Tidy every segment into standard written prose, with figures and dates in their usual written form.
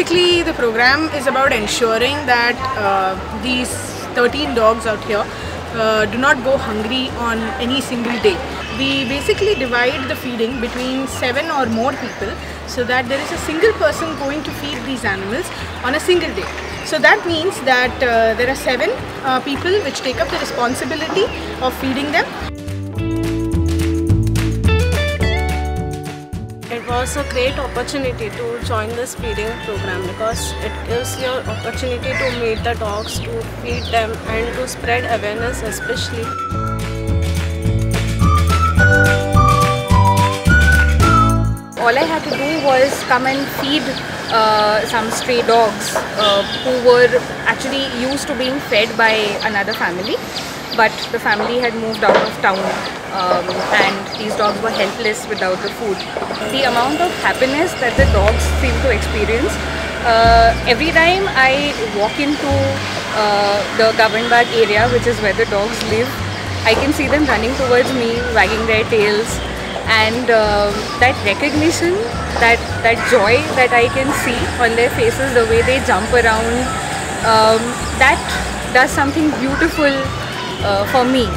basically the program is about ensuring that these 13 dogs out here do not go hungry on any single day. We basically divide the feeding between 7 or more people so that there is a single person going to feed these animals on a single day. So that means that there are 7 people which take up the responsibility of feeding them. It was a great opportunity to join this feeding program because it gives you an opportunity to meet the dogs, to feed them and to spread awareness especially. All I had to do was come and feed some stray dogs who were actually used to being fed by another family, but the family had moved out of town and these dogs were helpless without the food. The amount of happiness that the dogs seem to experience every time I walk into the Governed Bagh area, which is where the dogs live, I can see them running towards me, wagging their tails, and that recognition, that joy that I can see on their faces, the way they jump around, that does something beautiful for me.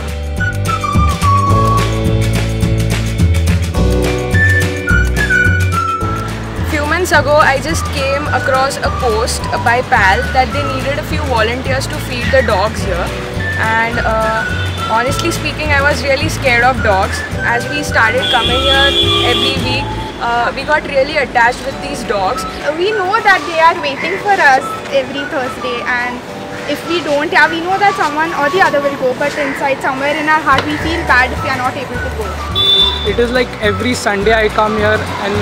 Few months ago, I just came across a post by PAL that they needed a few volunteers to feed the dogs here, and honestly speaking, I was really scared of dogs. As we started coming here every week, we got really attached with these dogs. We know that they are waiting for us every Thursday, and if we don't, yeah, we know that someone or the other will go, but inside somewhere in our heart we feel bad if we are not able to go. It is like every Sunday I come here and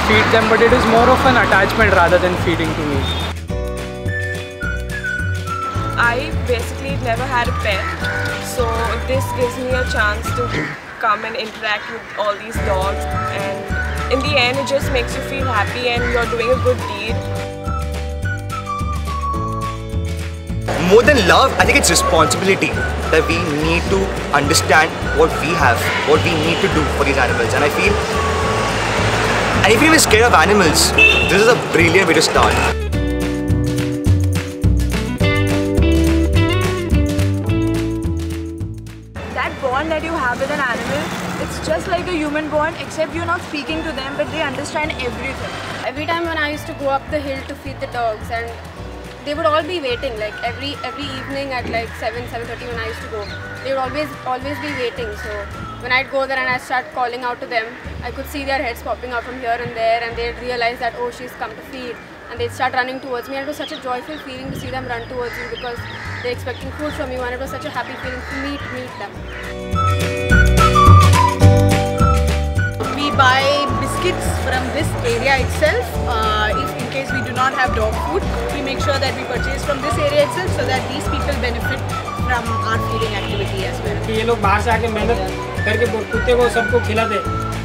feed them, but it is more of an attachment rather than feeding to me. I basically never had a pet, so this gives me a chance to come and interact with all these dogs, and in the end it just makes you feel happy and you're doing a good deed. More than love, I think it's responsibility that we need to understand what we have, what we need to do for these animals, and I feel, and if you're scared of animals, this is a brilliant way to start. That bond that you have with an animal, it's just like a human bond, except you're not speaking to them, but they understand everything. Every time when I used to go up the hill to feed the dogs, and they would all be waiting, like every evening at like 7:30 when I used to go, they would always be waiting. So when I'd go there and I'd start calling out to them, I could see their heads popping out from here and there, and they'd realize that, oh, she's come to feed, and they'd start running towards me, and it was such a joyful feeling to see them run towards you because they're expecting food from you, and it was such a happy feeling for me to meet them. We buy biscuits from this area itself. If in case we do not have dog food, we make sure that we purchase from this area itself so that these people benefit from our feeding activity as well. ये लोग बाहर से आके मेहनत करके कुत्ते को सबको खिलाते,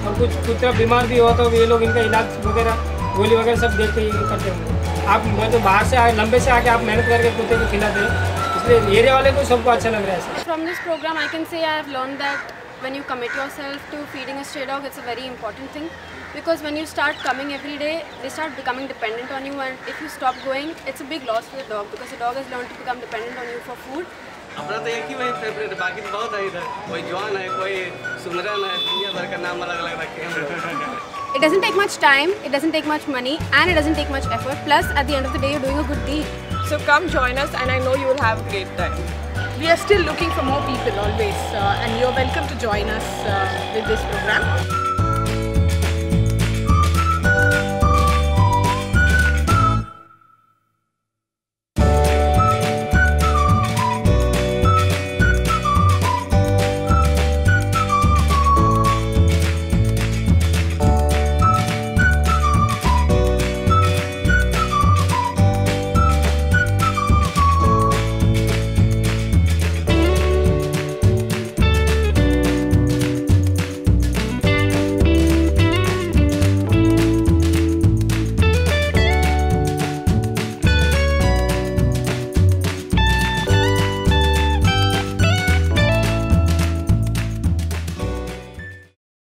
और कुछ कुत्ता बीमार भी हो तो ये लोग इनका इलाज वगैरह, गोली वगैरह सब देख के करते होंगे। आप मैं तो बाहर से लंबे से आके आप मेहनत करके कुत्ते को खिलाते हैं, इसलिए एरिया वाले को सबको अच्छा लग रहा है। From this program, I can say I have learned that when you commit yourself to feeding a stray dog, it's a very important thing, because when you start coming every day, they start becoming dependent on you, and if you stop going, it's a big loss for the dog because the dog has learned to become dependent on you for food. अपना तो एक ही वही favourite है, बाकी तो बहुत है इधर, कोई जॉन है, कोई सुमरन है, दुनिया भर का नाम अलग-अलग रखे हैं। It doesn't take much time, it doesn't take much money, and it doesn't take much effort. Plus, at the end of the day, you're doing a good deed. So come join us, and I know you will have a great time. We are still looking for more people always, and you're welcome to join us with this program.